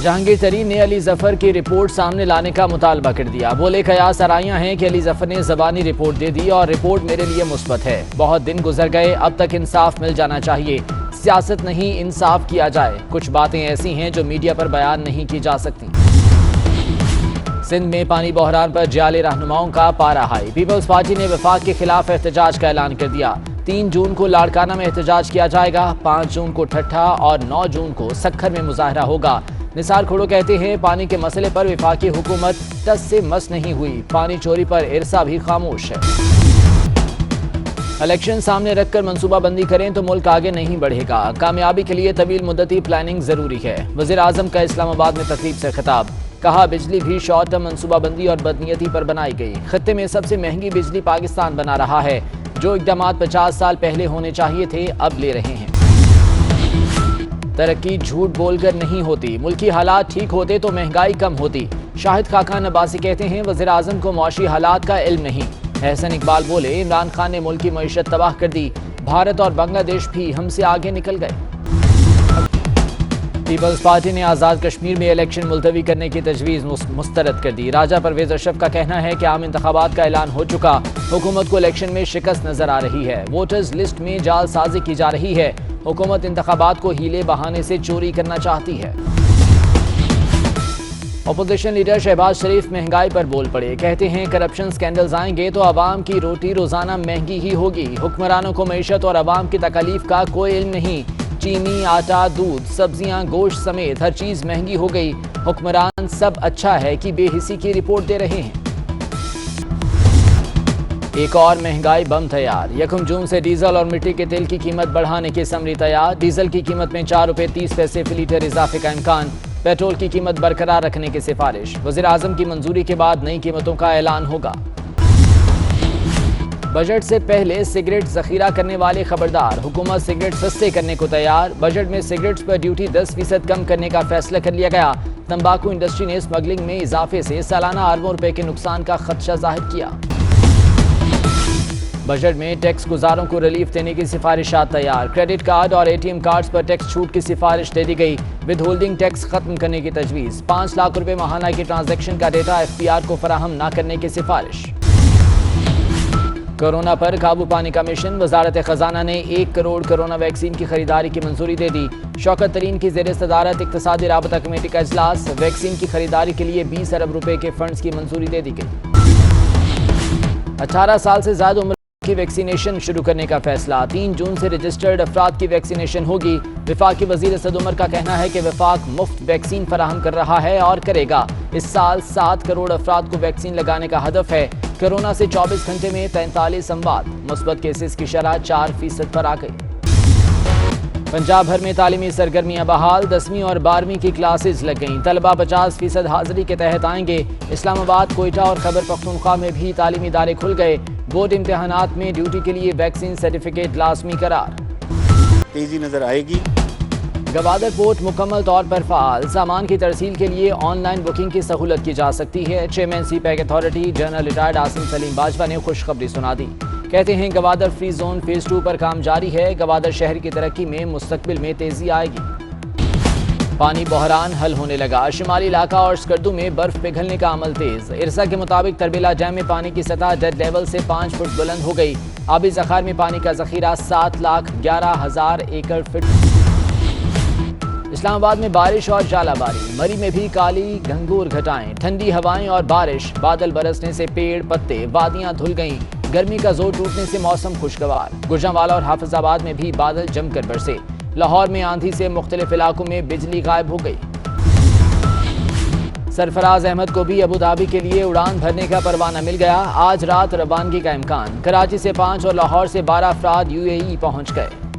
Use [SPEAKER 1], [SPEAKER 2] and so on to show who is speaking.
[SPEAKER 1] جہانگیر ترین نے علی ظفر کی رپورٹ سامنے لانے کا مطالبہ کر دیا۔ بولے قیاس آرائیاں ہیں کہ علی ظفر نے زبانی رپورٹ دے دی اور رپورٹ میرے لیے مثبت ہے۔ بہت دن گزر گئے، اب تک انصاف مل جانا چاہیے۔ سیاست نہیں، انصاف کیا جائے۔ کچھ باتیں ایسی ہیں جو میڈیا پر بیان نہیں کی جا سکتی۔ سندھ میں پانی بحران پر جعلی رہنماؤں کا پارا ہائی۔ پیپلز پارٹی نے وفاق کے خلاف احتجاج کا اعلان کر دیا۔ 3 جون کو لاڑکانہ میں احتجاج کیا جائے گا، 5 جون کو ٹھٹھا اور 9 جون کو سکھر میں مظاہرہ ہوگا۔ نثار کھوڑو کہتے ہیں پانی کے مسئلے پر وفاقی حکومت ٹس سے مس نہیں ہوئی، پانی چوری پر ارسا بھی خاموش ہے۔ الیکشن سامنے رکھ کر منصوبہ بندی کریں تو ملک آگے نہیں بڑھے گا۔ کامیابی کے لیے طویل مدتی پلاننگ ضروری ہے۔ وزیر اعظم کا اسلام آباد میں تقریب سے خطاب۔ کہا بجلی بھی شارٹ ٹرم منصوبہ بندی اور بدنیتی پر بنائی گئی۔ خطے میں سب سے مہنگی بجلی پاکستان بنا رہا ہے۔ جو اقدامات 50 سال پہلے ہونے چاہیے تھے اب لے رہے ہیں۔ ترقی جھوٹ بول کر نہیں ہوتی، ملکی حالات ٹھیک ہوتے تو مہنگائی کم ہوتی۔ شاہد خاقان عباسی کہتے ہیں وزیر اعظم کو معاشی حالات کا علم نہیں۔ احسن اقبال بولے عمران خان نے ملک کی معیشت تباہ کر دی، بھارت اور بنگلہ دیش بھی ہم سے آگے نکل گئے۔ پیپلز پارٹی نے آزاد کشمیر میں الیکشن ملتوی کرنے کی تجویز مسترد کر دی۔ راجہ پرویز اشرف کا کہنا ہے کہ عام انتخابات کا اعلان ہو چکا، حکومت کو الیکشن میں شکست نظر آ رہی ہے، ووٹرز لسٹ میں جعل سازی کی جا رہی ہے، حکومت انتخابات کو ہیلے بہانے سے چوری کرنا چاہتی ہے۔ اپوزیشن لیڈر شہباز شریف مہنگائی پر بول پڑے، کہتے ہیں کرپشن سکینڈلز آئیں گے تو عوام کی روٹی روزانہ مہنگی ہی ہوگی۔ حکمرانوں کو معیشت اور عوام کی تکالیف کا کوئی علم نہیں، چینی، آٹا، دودھ، سبزیاں، گوشت سمیت ہر چیز مہنگی ہو گئی۔ حکمران سب اچھا ہے کہ بے حسی کی رپورٹ دے رہے ہیں۔ ایک اور مہنگائی بم تیار، 1 جون سے ڈیزل اور مٹی کے تیل کی قیمت بڑھانے کی سمری تیار۔ ڈیزل کی قیمت میں 4 روپے 30 پیسے فی لیٹر اضافے کا امکان، پیٹرول کی قیمت برقرار رکھنے کی سفارش۔ وزیر اعظم کی منظوری کے بعد نئی قیمتوں کا اعلان ہوگا۔ بجٹ سے پہلے سگریٹ ذخیرہ کرنے والے خبردار، حکومت سگریٹ سستے کرنے کو تیار۔ بجٹ میں سگریٹس پر ڈیوٹی 10% کم کرنے کا فیصلہ کر لیا گیا۔ تمباکو انڈسٹری نے اسمگلنگ میں اضافے سے سالانہ اربوں روپے کے نقصان کا خدشہ ظاہر کیا۔ بجٹ میں ٹیکس گزاروں کو ریلیف دینے کی سفارشات تیار۔ کریڈٹ کارڈ اور ATM کارڈز پر ٹیکس چھوٹ کی سفارش دے دی گئی۔ ود ہولڈنگ ٹیکس ختم کرنے کی تجویز۔ 5 لاکھ روپے ماہانہ کی ٹرانزیکشن کا ڈیٹا FPR کو فراہم نہ کرنے کی سفارش۔ کورونا پر قابو پانے کا مشن، وزارت خزانہ نے 1 کروڑ کورونا ویکسین کی خریداری کی منظوری دے دی۔ شوکت ترین کی زیر صدارت اقتصادی رابطہ کمیٹی کا اجلاس، ویکسین کی خریداری کے لیے 20 ارب روپے کے فنڈز کی منظوری دے دی گئی۔ 18 سال سے زائد عمر کی ویکسینیشن شروع کرنے کا فیصلہ، 3 جون سے رجسٹرڈ افراد کی ویکسینیشن ہوگی۔ وفاقی وزیر اسد عمر کا کہنا ہے کہ وفاق مفت ویکسین فراہم کر رہا ہے اور کرے گا۔ اس سال 7 کروڑ افراد کو ویکسین لگانے کا ہدف ہے۔ کورونا سے 24 گھنٹے میں 43 اموات، مثبت کیسز کی شرح 4% پر آ گئی۔ پنجاب بھر میں تعلیمی سرگرمیاں بحال، 10ویں اور 12ویں کی کلاسز لگ گئیں۔ طلبہ 50% حاضری کے تحت آئیں گے۔ اسلام آباد، کوئٹہ اور خیبر پختونخوا میں بھی تعلیمی ادارے کھل گئے۔ بورڈ امتحانات میں ڈیوٹی کے لیے ویکسین سرٹیفکیٹ لازمی قرار۔
[SPEAKER 2] تیزی نظر آئے گی۔
[SPEAKER 1] گوادر پورٹ مکمل طور پر فعال، سامان کی ترسیل کے لیے آن لائن بکنگ کی سہولت کی جا سکتی ہے۔ Chairman CPEC authority general retired Asim Saleem Bajwa نے خوشخبری سنا دی۔ کہتے ہیں گوادر فری زون فیز 2 پر کام جاری ہے۔ گوادر شہر کی ترقی میں مستقبل میں تیزی آئے گی۔ پانی بحران حل ہونے لگا، شمالی علاقہ اور اسکردو میں برف پگھلنے کا عمل تیز۔ ارسا کے مطابق تربیلا ڈیم میں پانی کی سطح ڈیڈ لیول سے 5 فٹ بلند ہو گئی۔ آبی ذخائر میں پانی کا ذخیرہ 7,11,000 ایکڑ فٹ۔ اسلام آباد میں بارش اور ژالہ باری، مری میں بھی کالی گھنگور گھٹائیں، ٹھنڈی ہوائیں اور بارش، بادل برسنے سے پیڑ پتے وادیاں دھل گئیں، گرمی کا زور ٹوٹنے سے موسم خوشگوار۔ گجرانوالہ اور حافظ آباد میں بھی بادل جم کر برسے۔ لاہور میں آندھی سے مختلف علاقوں میں بجلی غائب ہو گئی۔ سرفراز احمد کو بھی ابوظہبی کے لیے اڑان بھرنے کا پروانہ مل گیا۔ آج رات روانگی کا امکان۔ کراچی سے 5 اور لاہور سے 12 افراد UAE پہنچ گئے۔